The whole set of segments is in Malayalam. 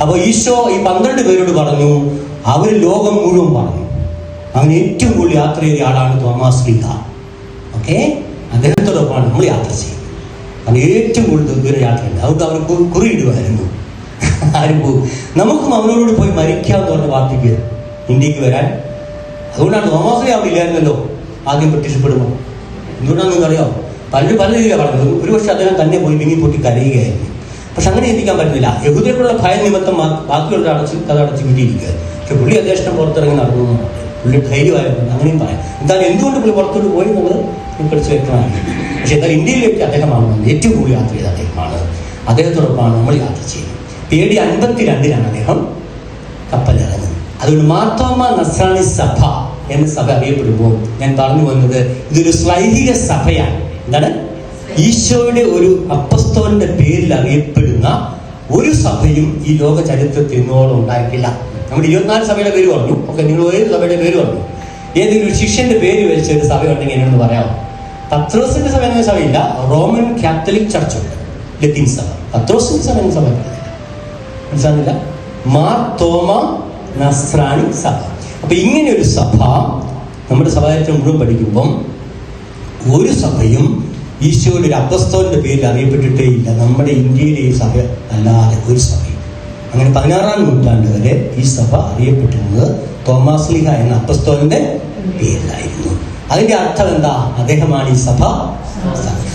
അപ്പോൾ ഈശോ ഈ 12 പേരോട് പറഞ്ഞു, അവർ ലോകം മുഴുവൻ പറഞ്ഞു. അങ്ങനെ ഏറ്റവും കൂടുതൽ യാത്ര ചെയ്ത ആളാണ് തോമാസ് ലീഹ. ഓക്കെ, അദ്ദേഹത്തോടൊപ്പമാണ് നമ്മൾ യാത്ര ചെയ്യുന്നത്. അത് ഏറ്റവും കൂടുതൽ ദൂരം യാത്രയുണ്ട്. അതുകൊണ്ട് അവർ കുറിയിടുമായിരുന്നു, ആരും പോകും, നമുക്കും അവനോട് പോയി മരിക്കാമെന്ന് പറഞ്ഞ പാർട്ടിക്ക് ഇന്ത്യക്ക് വരാൻ. അതുകൊണ്ടാണ് തോമാസ് ലീഹ അവിടെ ഇല്ലായിരുന്നല്ലോ ആദ്യം പ്രത്യക്ഷപ്പെടുമ്പോൾ. എന്തുകൊണ്ടാണെന്ന് നിങ്ങൾക്ക് അറിയാമോ? പല രീതിയിലാണ് പറഞ്ഞത്. ഒരു പക്ഷേ അദ്ദേഹം തന്നെ പോയി വിങ്ങി പൊട്ടി കരയുകയായിരുന്നു. പക്ഷെ അങ്ങനെ ചിന്തിക്കാൻ പറ്റുന്നില്ല. യഹൂദർക്കുള്ള ഭയം നിമിത്തം ബാക്കിയുള്ള കഥ അടച്ച് വിട്ടിരിക്കുക. പക്ഷെ പുള്ളി അധ്യക്ഷം പുറത്തിറങ്ങി നടന്നു, പുള്ളി ധൈര്യമായിരുന്നു, അങ്ങനെയും പറയാം. എന്തായാലും എന്തുകൊണ്ട് പുള്ളി പുറത്തോട്ട് പോയി എന്നുള്ളത് പഠിച്ച് വ്യക്തമായിരുന്നു. പക്ഷെ എന്നാൽ ഇന്ത്യയിലേക്ക് അദ്ദേഹമാണ് ഏറ്റവും കൂടുതൽ യാത്ര ചെയ്ത അദ്ദേഹമാണ്. അദ്ദേഹത്തോടൊപ്പമാണ് നമ്മൾ യാത്ര ചെയ്യുന്നത്. AD 52 അദ്ദേഹം കപ്പലിറങ്ങുന്നത്. അതുകൊണ്ട് മാർത്തോമ നസ്രാണി സഭ എന്ന സഭ അറിയപ്പെടുമ്പോൾ ഞാൻ പറഞ്ഞു വന്നത് ഇതൊരു ശ്ലൈഹിക സഭയാണ്. എന്താണ്? ഈശോയുടെ ഒരു അപ്പസ്തോലന്റെ പേരിൽ അറിയപ്പെടുന്ന ഒരു സഭയും ഈ ലോക ചരിത്രത്തിൽ ഇന്നോളം ഉണ്ടായിട്ടില്ല. നമ്മുടെ 24 സഭയുടെ പേര് പറഞ്ഞു. ഓക്കെ, നിങ്ങൾ ഏത് സഭയുടെ പേര് പറഞ്ഞു? ഏതെങ്കിലും ഒരു ശിഷ്യന്റെ പേര് വെച്ച ഒരു സഭ ഉണ്ടെങ്കിൽ എന്നു പറയാമോ? പത്രോസിന്റെ സഭ എന്ന സഭയില്ല. റോമൻ കാത്തലിക് ചർച്ച് ഉണ്ട്, ലത്തീൻ സഭ. പത്രോസിന്റെ സഭ എന്ന സഭ മനസ്സിലാകുന്നില്ല. മാർത്തോമ നസ്രാണി സഭ. അപ്പൊ ഇങ്ങനെ ഒരു സഭ നമ്മുടെ സഭാചരിത്രം മുഴുവൻ പഠിക്കുമ്പം ഒരു സഭയും ഈശോയുടെ ഒരു അപ്പസ്തോലിന്റെ പേരിൽ അറിയപ്പെട്ടിട്ടേ ഇല്ല നമ്മുടെ ഇന്ത്യയിലെ ഈ സഭ അല്ലാതെ ഒരു സഭയും. അങ്ങനെ 16-ാം നൂറ്റാണ്ട് വരെ ഈ സഭ അറിയപ്പെട്ടിരുന്നത് തോമാസ് ലീഹ എന്ന അപ്പസ്തോലിന്റെ പേരിലായിരുന്നു. അതിന്റെ അർത്ഥം എന്താ? അദ്ദേഹമാണ് ഈ സഭ,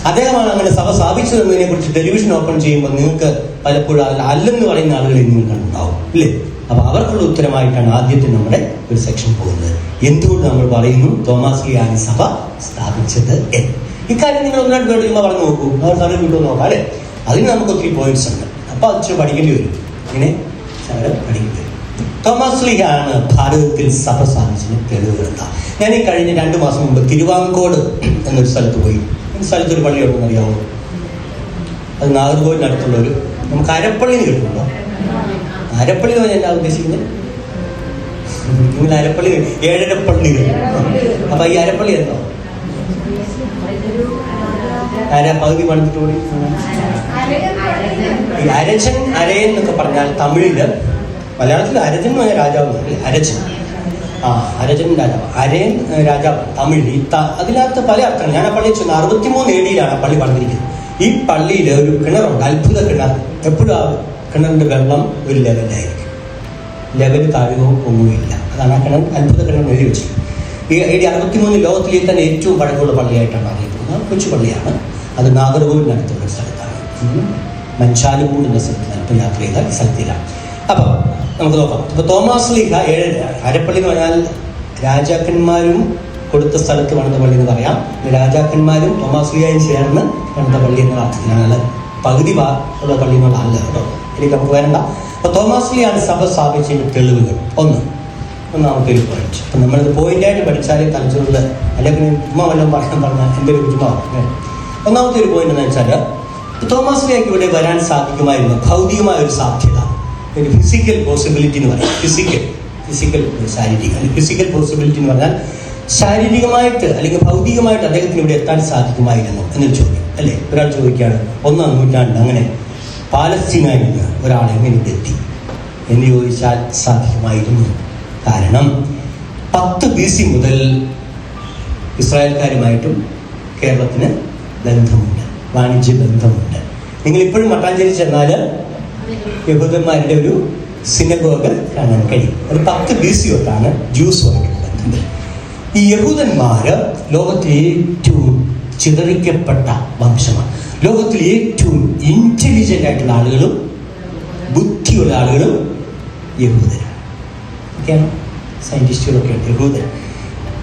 അദ്ദേഹമാണ് അങ്ങനെ സഭ സ്ഥാപിച്ചതെന്നതിനെ കുറിച്ച് ടെലിവിഷൻ ഓപ്പൺ ചെയ്യുമ്പോൾ നിങ്ങൾക്ക് പലപ്പോഴും അല്ലെന്ന് പറയുന്ന ആളുകളെ നിങ്ങൾ കണ്ടുണ്ടാവും, ഇല്ലേ? അപ്പൊ അവർക്കുള്ള ഉത്തരമായിട്ടാണ് ആദ്യത്തെ നമ്മുടെ ഒരു സെക്ഷൻ പോകുന്നത്. എന്തുകൊണ്ട് നമ്മൾ പറയുന്നു തോമാസ് ലീഹയാണ് ഈ സഭ സ്ഥാപിച്ചത് എന്ന്? ഇക്കാര്യം നിങ്ങൾ 1-2 പേര് ചുമ്മാ പറഞ്ഞു നോക്കൂ, അവർ തലയിൽ കിട്ടുമെന്ന് നോക്കാം, അല്ലേ? അതിന് നമുക്ക് ഒത്തിരി പോയിന്റ്സ് ഉണ്ട്. അപ്പൊ അത് പഠിക്കേണ്ടി വരും. ഇങ്ങനെ പഠിക്കേണ്ടി വരും. തോമാസ് ലീഹയാണ് ഭാരതത്തിൽ സഭ സ്ഥാപിച്ചതിന് തെളിവുകൾ എന്താ? ഞാൻ ഈ കഴിഞ്ഞ 2 മാസം മുമ്പ് തിരുവാങ്കോട് എന്നൊരു സ്ഥലത്ത് പോയി. സ്ഥലത്തൊരു പള്ളിയുണ്ടെന്ന് അറിയാമോ? അത് നാഗർകോവിലിനടുത്തുള്ളൊരു, നമുക്ക് അരപ്പള്ളിന്ന് കിട്ടുന്നുണ്ടോ? അരപ്പള്ളി എന്ന് പറഞ്ഞാൽ എന്താ ഉദ്ദേശിക്കുന്നത്? നിങ്ങൾ അരപ്പള്ളി 7 പള്ളികൾ. അപ്പൊ ഈ അരപ്പള്ളി എന്തോ പകുതി പണിതിട്ട് കൂടി ഈ അരച്ചൻ അരയൻ എന്നൊക്കെ പറഞ്ഞാൽ തമിഴില്, മലയാളത്തിൽ അരജൻ എന്ന് പറഞ്ഞാൽ രാജാവ്, അരച്ചൻ. അരജൻ രാജാവ്, അരയൻ രാജാവ് തമിഴിൽ. അതിനകത്ത് പല അർത്ഥങ്ങൾ. ഞാൻ ആ പള്ളിയിൽ ചെന്ന് 63 AD പള്ളി പണിതിരിക്കുന്നത്. ഈ പള്ളിയിൽ ഒരു കിണറുണ്ട്, അത്ഭുത കിണർ. എപ്പോഴും ആ കിണറിന്റെ വെള്ളം ഒരു ലെവലായിരിക്കും, ലെവല് താഴെയോ പൊങ്ങുകയില്ല. അതാണ് ആ കിണർ, അത്ഭുത കിണർ എഴുതി വെച്ചത്. ഈ AD 63 ലോകത്തിലെ തന്നെ ഏറ്റവും പഴക്കമുള്ള പള്ളിയായിട്ടാണ് അറിയപ്പെടുന്നത്. കൊച്ചു പള്ളിയാണ്. അത് നാഗർകോവിലിനടുത്തുള്ള സ്ഥലത്താണ്, മഞ്ചാലുമൂട് എന്ന സ്ഥലത്ത് അല്പം യാത്ര ചെയ്ത സ്ഥലത്തിലാണ്. അപ്പം നമുക്ക് നോക്കാം. ഇപ്പൊ തോമാസ് ലീഹ അരപ്പള്ളി എന്ന് പറഞ്ഞാൽ രാജാക്കന്മാരും കൊടുത്ത സ്ഥലത്ത് പണിത പള്ളി എന്ന് പറയാം. രാജാക്കന്മാരും തോമാസ് ലീഹയും ചേർന്ന് പണിത പള്ളി എന്ന അർത്ഥത്തിലാണ്. അല്ല പകുതി ഉള്ള പള്ളി എന്നുള്ള അല്ല കേട്ടോ, എനിക്ക് നമുക്ക് വരണ്ട. അപ്പൊ തോമാസ് ലീഹയാണ് സഭ സ്ഥാപിച്ചതിന്റെ തെളിവുകൾ. ഒന്നാമത്തെ ഒരു പോയിന്റ്. അപ്പൊ നമ്മളിത് പോയിന്റായിട്ട് പഠിച്ചാലേ തലച്ചോറിൽ അല്ലെങ്കിൽ ഉമ്മ വല്ലതും പറഞ്ഞാൽ എന്തൊരു ചുമ്മാ. ഒന്നാമത്തെ ഒരു പോയിന്റ് എന്ന് വെച്ചാൽ തോമാസ് ലീഹയ്ക്ക് ഇവിടെ വരാൻ സാധിക്കുമായിരുന്നു ഭൗതികമായ ഒരു സാധ്യത, ഒരു ഫിസിക്കൽ പോസിബിലിറ്റി എന്ന് പറയും. ശാരീരിക അല്ലെങ്കിൽ ഫിസിക്കൽ പോസിബിലിറ്റി എന്ന് പറഞ്ഞാൽ ശാരീരികമായിട്ട് അല്ലെങ്കിൽ ഭൗതികമായിട്ട് അദ്ദേഹത്തിന് ഇവിടെ എത്താൻ സാധിക്കുമായിരുന്നു എന്നൊരു ചോദ്യം, അല്ലേ? ഒരാൾ ചോദിക്കുകയാണ് 1-ാം നൂറ്റാണ്ടിൽ അങ്ങനെ പാലസ്തീനയിൽ നിന്ന് ഒരാൾ എങ്ങനെ ഇവിടെ എത്തി എന്ന് ചോദിച്ചാൽ സാധ്യമായിരുന്നു. കാരണം 10 BC മുതൽ ഇസ്രായേൽക്കാരുമായിട്ടും കേരളത്തിന് ബന്ധമുണ്ട്, വാണിജ്യ ബന്ധമുണ്ട്. നിങ്ങൾ ഇപ്പോഴും മട്ടാഞ്ചേരി ചെന്നാൽ യഹൂദന്മാരുടെ ഒരു സിനഗോഗ് കാണാൻ കഴിയും. അത് 10 BC തൊട്ടാണ് ജ്യൂസുമായിട്ട് ബന്ധം. ഈ യഹൂദന്മാര് ലോകത്തിലെ ഏറ്റവും ചിതറിക്കപ്പെട്ട വംശമാണ്. ലോകത്തിലെ ഏറ്റവും ഇന്റലിജന്റ് ആയിട്ടുള്ള ആളുകളും ബുദ്ധിയുള്ള ആളുകളും യഹൂദരാണ്. ഒക്കെയാണ് സയന്റിസ്റ്റുകളൊക്കെ ഉണ്ട് യഹൂദർ.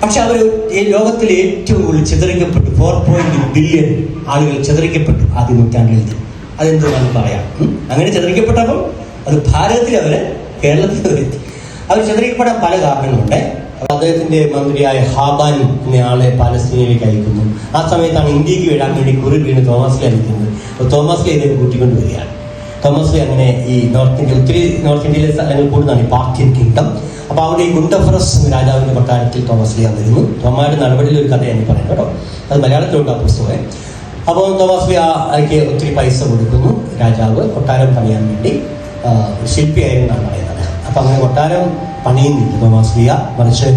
പക്ഷെ അവർ ഈ ലോകത്തിൽ ഏറ്റവും കൂടുതൽ ചിതറിക്കപ്പെട്ടു. 4.2 ബില്യൺ ആളുകൾ ചിതറിക്കപ്പെട്ടു ആദ്യ നൂറ്റാണ്ടുകളിൽ. അതെന്തുവാണെന്ന് പറയാം. അങ്ങനെ ചിതറിക്കപ്പെട്ടപ്പം അത് ഭാരതത്തിൽ അവര് കേരളത്തിൽ അവരെത്തി. അവർ ചിതറിക്കപ്പെടാൻ പല കാരണങ്ങളുണ്ട്. അദ്ദേഹത്തിന്റെ മന്ത്രിയായ ഹാബാൻ എന്നയാളെ പാലസ്തീനയിലേക്ക് അയക്കുന്നു. ആ സമയത്താണ് ഇന്ത്യക്ക് വരാൻ വേണ്ടി കുറി വീണ് തോമാസ് ലീഹ അയക്കുന്നത്. അപ്പോൾ തോമാസ് ലീഹ ഇതിലേക്ക് കൂട്ടിക്കൊണ്ട് വരികയാണ്. തോമസ് ലീഹ അങ്ങനെ ഈ നോർത്ത് ഇന്ത്യയിലെ സ്ഥലങ്ങൾ കൂടുന്നതാണ് ഈ പാർഥിയൻ കിങ്ഡം. അപ്പോൾ അവിടെ ഈ ഗുണ്ടഫറസ് രാജാവിൻ്റെ കൊട്ടാരത്തിൽ തോമസ് ലീഹ വരുന്നു. തോമായുടെ നടപടിയിൽ ഒരു കഥയാണ് പറയുന്നത് കേട്ടോ, അത് മലയാളത്തിലുണ്ട് ആ പുസ്തകം. അപ്പോൾ തോമസ് ലീഹയ്ക്ക് ഒത്തിരി പൈസ കൊടുക്കുന്നു രാജാവ് കൊട്ടാരം പണിയാൻ വേണ്ടി. ശില്പിയായിരുന്നാണ് പറയുന്നത്. അപ്പം അങ്ങനെ കൊട്ടാരം പണിയുന്നില്ല തോമസ് ലീഹ, മറിച്ച്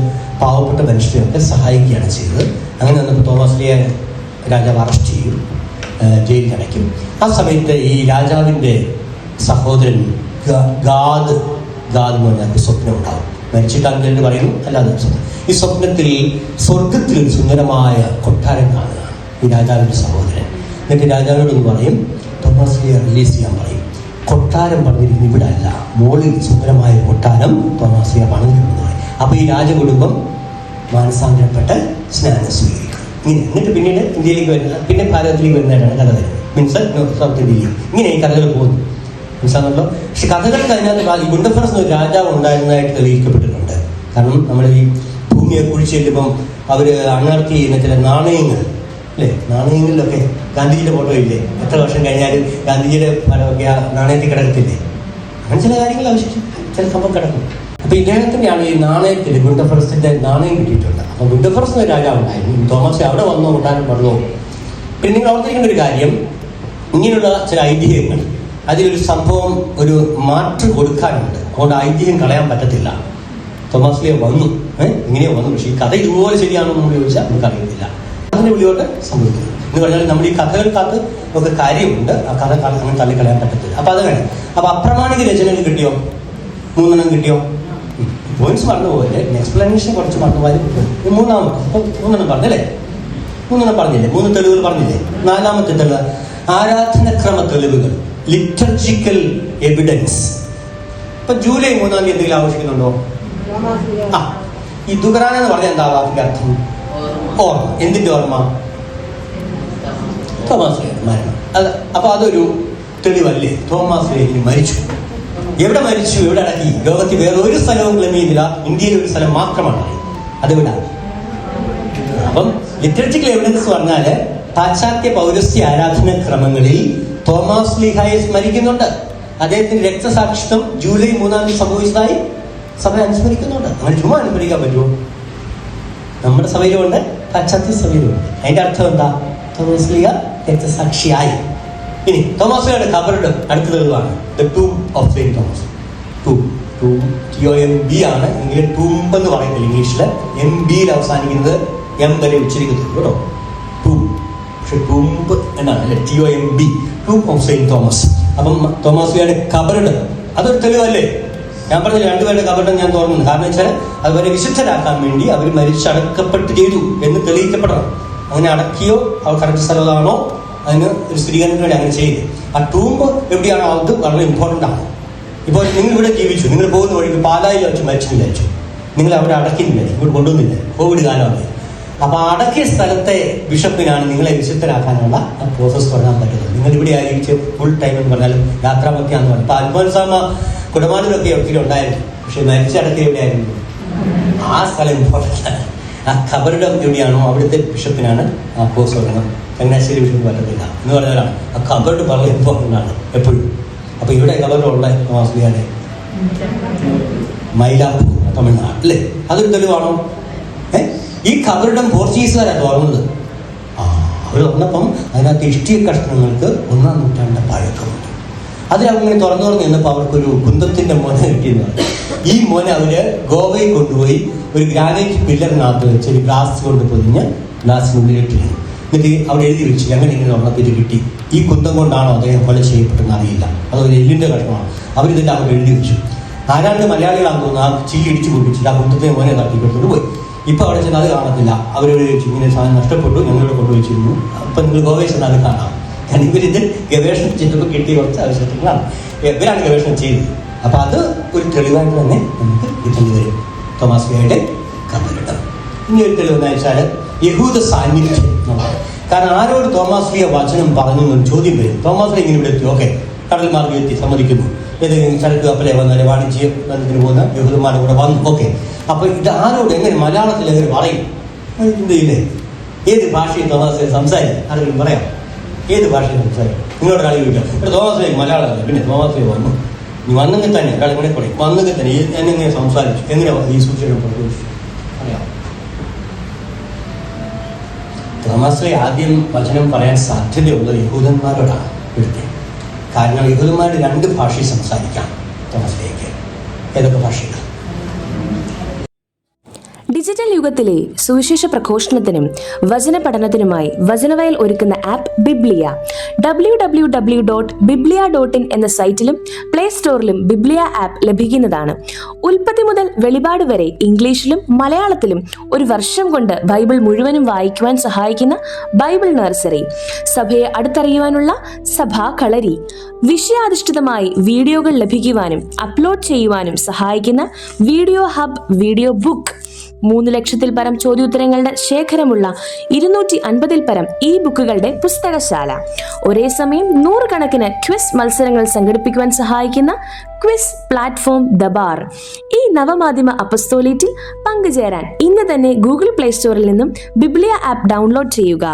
പാവപ്പെട്ട മനുഷ്യരെയൊക്കെ സഹായിക്കുകയാണ് ചെയ്തത്. അങ്ങനെ വന്നപ്പോൾ തോമസ് ലീഹ രാജാവ് അറസ്റ്റ് ചെയ്യും, ജയിലിൽ അടയ്ക്കും. ആ സമയത്ത് ഈ രാജാവിൻ്റെ സഹോദരൻ ഗാദ് എന്ന് പറഞ്ഞാൽ സ്വപ്നം ഉണ്ടാകും. മരിച്ചിട്ടാണെന്ന് പറയുന്നു, അല്ലാതെ ഈ സ്വപ്നത്തിൽ സ്വർഗത്തിലൊരു സുന്ദരമായ കൊട്ടാരം കാണുകയാണ് ഈ രാജാവിൻ്റെ സഹോദരൻ. എന്നിട്ട് രാജാവിനോടൊന്ന് പറയും, തോമസ് ലീഹ റിലീസ് ചെയ്യാൻ പറയും. കൊട്ടാരം പറഞ്ഞിരിക്കുന്നു ഇവിടെ അല്ല, മോളിൽ സുന്ദരമായ കൊട്ടാരം തോമസ് ലീഹ പണിതിട്ടുണ്ടെന്ന് പറയും. അപ്പോൾ ഈ രാജകുടുംബം മാനസാന്തരപ്പെട്ട് സ്നാനം സ്വീകരിക്കും. എന്നിട്ട് പിന്നീട് ഇന്ത്യയിലേക്ക് വരുന്ന, പിന്നെ ഭാരതത്തിലേക്ക് വരുന്നതായിട്ടാണ് കഥ വരുന്നത്. മീൻസ് സൗത്ത് ഇന്ത്യയിൽ ഇങ്ങനെ ഈ കഥകൾ പോകുന്നു, മനസ്സിലാണല്ലോ. പക്ഷെ കഥകൾക്ക് അതിനകത്ത് ഈ ഗുണ്ടഫറസ് ഒരു രാജാവ് ഉണ്ടായിരുന്നതായിട്ട് തെളിയിക്കപ്പെട്ടിട്ടുണ്ട്. കാരണം നമ്മൾ ഈ ഭൂമിയെ കുഴിച്ച് ചെല്ലുമ്പം അവർ അണർത്തി ചെയ്യുന്ന ചില നാണയങ്ങൾ അല്ലേ, നാണയങ്ങളിലൊക്കെ ഗാന്ധിജിയുടെ ഫോട്ടോ ഇല്ലേ, എത്ര വർഷം കഴിഞ്ഞാലും ഗാന്ധിജിയുടെ ഫലമൊക്കെ ആ നാണയത്തിൽ കിടക്കത്തില്ലേ, അങ്ങനെ ചില കാര്യങ്ങൾ അവശേഷിച്ച് ചില സംഭവം കിടക്കും. അപ്പോൾ ഇദ്ദേഹത്തിൻ്റെയാണ് ഈ നാണയത്തിൽ ഗുണ്ടഫറസിൻ്റെ നാണയം കിട്ടിയിട്ടുണ്ട്. അപ്പോൾ ഗുണ്ടഫറസ് ഒരു രാജാവ് ഉണ്ടായിരുന്നു. തോമസ് അവിടെ വന്നോ കൊട്ടാരം പറഞ്ഞോ. പിന്നെ നിങ്ങൾ ഓർത്തിരിക്കേണ്ട ഒരു കാര്യം, ഇങ്ങനെയുള്ള ചില ഐതിഹ്യങ്ങൾ, അതിലൊരു സംഭവം ഒരു മാറ്റം കൊടുക്കാനുണ്ട്. അതുകൊണ്ട് ഐതിഹ്യം കളയാൻ പറ്റത്തില്ല. തോമസ് ലീഹ വന്നു, ഇങ്ങനെയോ വന്നു, പക്ഷേ ഈ കഥ ഇതുപോലെ ശരിയാണോ എന്ന് ചോദിച്ചാൽ നമുക്ക് അറിയത്തില്ല. അതിൻ്റെ ഉള്ളിലോട്ട് സംഭവിക്കുന്നു എന്ന് പറഞ്ഞാൽ നമ്മുടെ ഈ കഥകൾക്കകത്ത് ഒക്കെ കാര്യമുണ്ട്. ആ കഥ അങ്ങനെ തള്ളിക്കളയാൻ പറ്റത്തില്ല. അപ്പോൾ അത് വേണം. അപ്പോൾ അപ്രമാണിക രചനകൾ കിട്ടിയോ? 3 കിട്ടിയോ? പോയിന്റ്സ് മറന്നുപോലെ എക്സ്പ്ലനേഷൻ കുറച്ച് മറന്നുപോയാലും മൂന്നാമത്തെ അപ്പോൾ 3 പറഞ്ഞല്ലേ, 3 പറഞ്ഞില്ലേ, 3 തെളിവുകൾ പറഞ്ഞില്ലേ. 4ാമത്തെ തെളിവ് ആരാധനക്രമ തെളിവുകൾ, ലിറ്റർജിക്കൽ എവിഡൻസ്. ഇപ്പൊ ജൂലൈ 3 എന്തെങ്കിലും ആഘോഷിക്കുന്നുണ്ടോ? ഈ ദുഖറാന എന്ന് പറഞ്ഞാൽ എന്താ വാക്കിന്റെ അർത്ഥം? ഓർമ്മ. എന്തിന്റെ ഓർമ്മ? തോമസ് ലീഹ മരണം. അത് അപ്പൊ അതൊരു തെളിവല്ലേ? തോമസ് ലീഹ മരിച്ചു. എവിടെ മരിച്ചു, എവിടെ അടക്കി? ലോകത്തിൽ വേറെ ഒരു സ്ഥലവും ക്ലെയിം ചെയ്യുന്നില്ല, ഇന്ത്യയിൽ ഒരു സ്ഥലം മാത്രമാണ്. അതെവിടെ? അപ്പം ലിറ്ററേച്ചർ എവിഡൻസ് പറഞ്ഞാല് പാശ്ചാത്യ പൗരസ്ത്യ ആരാധനാക്രമങ്ങളിൽ തോമസ് ലീഹയെ സ്മരിക്കുന്നുണ്ട്. അദ്ദേഹത്തിന്റെ രക്തസാക്ഷിത്വം ജൂലൈ 3 സംഭവിച്ചതായി സഭ അനുസ്മരിക്കുന്നുണ്ട്. അങ്ങനെ ചുമ്മാ അനുസ്മരിക്കാൻ പറ്റുമോ? നമ്മുടെ സഭയിലുമുണ്ട്, പാശ്ചാത്യ സഭയിലുമുണ്ട്. അതിന്റെ അർത്ഥം എന്താ? തോമസ് ലീഹ രക്തസാക്ഷിയായി. ഇനി തോമസ് ലീഹയുടെ ഖബറുടെ അടുത്ത തെളിവാണ് the tomb of Saint Thomas. TOMB ആണ് എങ്കിൽ ടൂംബ് എന്ന് പറയുന്നില്ല ഇംഗ്ലീഷില്. MB അവസാനിക്കുന്നത് M വരെ ഉച്ചരിക്കത്തുള്ളൂ കേട്ടോ. ടൂം, പക്ഷെ ടൂംബ് എന്നാണ് അല്ലെ, TOMB, ടൂം ഓഫ് സെയിന്റ് തോമസ്. അപ്പം തോമസ് ലീഹയുടെ ഖബറുടെ അതൊരു തെളിവല്ലേ? ഞാൻ പറഞ്ഞില്ല 2 പേരുടെ ഖബറുടെ ഞാൻ തുറന്നു. കാരണം വെച്ചാൽ അതുവരെ വിശുദ്ധരാക്കാൻ വേണ്ടി അവർ മരിച്ചടക്കപ്പെട്ട് ചെയ്തു എന്ന് തെളിയിക്കപ്പെടണം. അങ്ങനെ അടക്കിയോ അവർ കറക്റ്റ് സ്ഥലമാണോ അതിന് ഒരു സ്ഥിരീകരണത്തിന് വേണ്ടി അങ്ങനെ ചെയ്ത്. ആ ടൂംബ് എവിടെയാണോ അത് വളരെ ഇമ്പോർട്ടൻ്റ് ആണ്. ഇപ്പോൾ നിങ്ങൾ ഇവിടെ ജീവിച്ചു, നിങ്ങൾ പോകുന്ന വഴിക്ക് പാലായിൽ വെച്ച് മരിച്ചു വിചാരിച്ചു, നിങ്ങൾ അവിടെ അടക്കിയില്ല, ഇവിടെ കൊണ്ടുവന്നില്ല, കോവിഡ് കാലമാണ്. അപ്പോൾ അടക്കിയ സ്ഥലത്തെ ബിഷപ്പിനാണ് നിങ്ങളെ വിശുദ്ധരാക്കാനുള്ള പ്രോസസ് തുടങ്ങാൻ പറ്റുന്നത്. നിങ്ങൾ ഇവിടെ ആയിരിച്ച് ഫുൾ ടൈം എന്ന് പറഞ്ഞാലും യാത്രാമൊക്കെയാണെന്ന് പറഞ്ഞു. ഇപ്പോൾ അൽഫോൻസാമ കുടമാലൂരൊക്കെ ഒത്തിരി ഉണ്ടായിരുന്നു, പക്ഷെ മരിച്ചടക്കി എവിടെയായിരുന്നു? ആ സ്ഥലം ഇമ്പോർട്ടൻ്റ് ആണ്. ആ ഖബറിടം എവിടെയാണോ അവിടുത്തെ ബിഷപ്പിനാണ് ആ കോഴ്സ് തുടങ്ങുന്നത്. ചങ്ങനാശ്ശേരി ബിഷപ്പ് പറ്റത്തില്ല എന്ന് പറഞ്ഞാലാണ് ആ ഖബറിട് വളരെ ഇമ്പോർട്ടൻ്റ് ആണ് എപ്പോഴും. അപ്പോൾ ഇവിടെ ഖബറിലുള്ള തോമസ് ലീഹയുടെ മൈലാപ്പൂർ, തമിഴ്നാട് അല്ലേ? അതൊരു തെളിവാണോ? ഈ ഖബറിടം പോർച്ചുഗീസുകാരാണ് തുറന്നത്. അവർ തുറന്നപ്പം അതിനകത്ത് ഇഷ്ടിക കഷ്ണങ്ങൾക്ക് 1-ാം നൂറ്റാണ്ട് പഴക്കമുണ്ട്. അതിലങ്ങനെ തുറന്നു നിന്നപ്പോൾ അവർക്കൊരു കുന്തത്തിൻ്റെ മോനെ കിട്ടിയെന്ന്. ഈ മോനെ അവര് ഗോവയിൽ കൊണ്ടുപോയി ഒരു ഗ്രാനൈറ്റ് പില്ലറിനകത്ത് വെച്ച് ഒരു ഗ്ലാസ് കൊണ്ട് പൊതിഞ്ഞ് ഗ്ലാസിനുള്ളിലിട്ടിരുന്നു. എന്നിട്ട് അവിടെ എഴുതി വെച്ചു, അങ്ങനെ ഇങ്ങനെ തുറന്നപ്പോൾ ഇത് കിട്ടി. ഈ കുന്തം കൊണ്ടാണോ അദ്ദേഹം കൊല ചെയ്യപ്പെട്ടെന്ന് അറിയില്ല, അതൊരു എല്ലിൻ്റെ കഷ്ണമാണ്. അവരിതെല്ലാം അവർ എഴുതി വെച്ചു. ആരാണ്ട് മലയാളികളാണെന്ന് തോന്നുന്നു ആ ചില്ലി ഇടിച്ചു പൊട്ടിച്ചിട്ട് ആ കുന്തത്തെ മോനെ തട്ടിക്കൊടുത്തിട്ട് പോയി. ഇപ്പം അവിടെ ചെന്നാൽ അത് കാണത്തില്ല. അവരോട് ചോദിച്ചു, ഇങ്ങനെ സാധനം നഷ്ടപ്പെട്ടു, ഞങ്ങളിവിടെ കൊണ്ടുവച്ചിരുന്നു, അപ്പം നിങ്ങൾ ഗോവയിൽ ചെന്നാൽ അത് കാണാം. കാരണം ഇവരിത് ഗവേഷണം ചെയ്തപ്പോൾ കിട്ടിയ കുറച്ച് ആവശ്യങ്ങളാണ്, ഇവരാണ് ഗവേഷണം ചെയ്തത്. അപ്പം അത് ഒരു തെളിവായിട്ട് തന്നെ നമുക്ക് കിട്ടേണ്ടി വരും. തോമസ് ലീഹയുടെ ഖബറിടം. ഇനി ഒരു തെളിവെന്ന് വെച്ചാൽ യഹൂദ സാന്നിധ്യം എന്നുള്ളത്. കാരണം ആരോട് തോമസ് ലീഹ വചനം പറഞ്ഞു എന്നൊരു ചോദ്യം വരും. തോമസ് ലീഹ ഇങ്ങനെ ഇവിടെ എത്തി, ഓക്കെ, കടൽ മാർഗ്ഗം എത്തി, സമ്മതിക്കുന്നു. ഏതെങ്കിലും ചരക്ക് കപ്പലെ വന്നാൽ വാണിജ്യ ബന്ധത്തിന് പോകുന്ന യഹൂദന്മാരുടെ കൂടെ വന്നു, ഓക്കെ. അപ്പോൾ ഇത് ആരോട് എങ്ങനെ മലയാളത്തിൽ എങ്ങനെ പറയും? ഇന്ത്യയിലെ ഏത് ഭാഷയിൽ തോമസ് ലീഹ സംസാരിക്കും? ആരെങ്കിലും പറയാം? ഏത് ഭാഷയിൽ സംസാരിക്കും? നിങ്ങളുടെ കളി ചോദിക്കാം. ഇവിടെ തോമസ് ലീഹ മലയാളമല്ല, പിന്നെ തോമസ് ലീഹ വന്നു നീ വന്നെങ്കിൽ തന്നെ ഒരാൾ ഇങ്ങനെ പറയും, വന്നെങ്കിൽ തന്നെ എന്നെങ്ങനെ സംസാരിച്ചു, എങ്ങനെ ഈ സുവിശേഷം പ്രഘോഷിച്ചു അറിയാം. തോമസ് ആദ്യം വചനം പറയാൻ സാധ്യതയുള്ളത് യഹൂദന്മാരോടാണ് ഇവിടുത്തെ. കാരണം യഹൂദന്മാർ 2 ഭാഷയിൽ സംസാരിക്കാം തോമസിലേക്ക്. ഏതൊക്കെ ഭാഷയിലാണ്? ഡിജിറ്റൽ യുഗത്തിലെ സുവിശേഷ പ്രഘോഷണത്തിനും വചന പഠനത്തിനുമായി വചനവയൽ ഒരുക്കുന്ന ആപ്പ് ബിബ്ലിയ. www.biblia.in എന്ന സൈറ്റിലും പ്ലേ സ്റ്റോറിലും ബിബ്ലിയ ആപ്പ് ലഭിക്കുന്നതാണ്. ഉൽപ്പത്തി മുതൽ വെളിപാട് വരെ ഇംഗ്ലീഷിലും മലയാളത്തിലും 1 വർഷം കൊണ്ട് ബൈബിൾ മുഴുവനും വായിക്കുവാൻ സഹായിക്കുന്ന ബൈബിൾ നഴ്സറി, സഭയെ അടുത്തറിയുവാനുള്ള സഭാ കളരി, വിഷയാധിഷ്ഠിതമായി വീഡിയോകൾ ലഭിക്കുവാനും അപ്ലോഡ് ചെയ്യുവാനും സഹായിക്കുന്ന വീഡിയോ ഹബ്, വീഡിയോ ബുക്ക്, 3 ലക്ഷത്തിൽ പരം ചോദ്യോത്തരങ്ങളുടെ ശേഖരമുള്ള 250-ൽ പരം ഈ ബുക്കുകളുടെ പുസ്തകശാല, ഒരേ സമയം 100 കണക്കിന് ക്വിസ് മത്സരങ്ങൾ സംഘടിപ്പിക്കുവാൻ സഹായിക്കുന്ന ക്വിസ് പ്ലാറ്റ്ഫോം ദബാർ. ഈ നവമാധ്യമ അപ്പസ്തോലേറ്റിൽ പങ്കുചേരാൻ ഇന്ന് തന്നെ ഗൂഗിൾ പ്ലേ സ്റ്റോറിൽ നിന്നും ബിബ്ലിയ ആപ്പ് ഡൗൺലോഡ് ചെയ്യുക.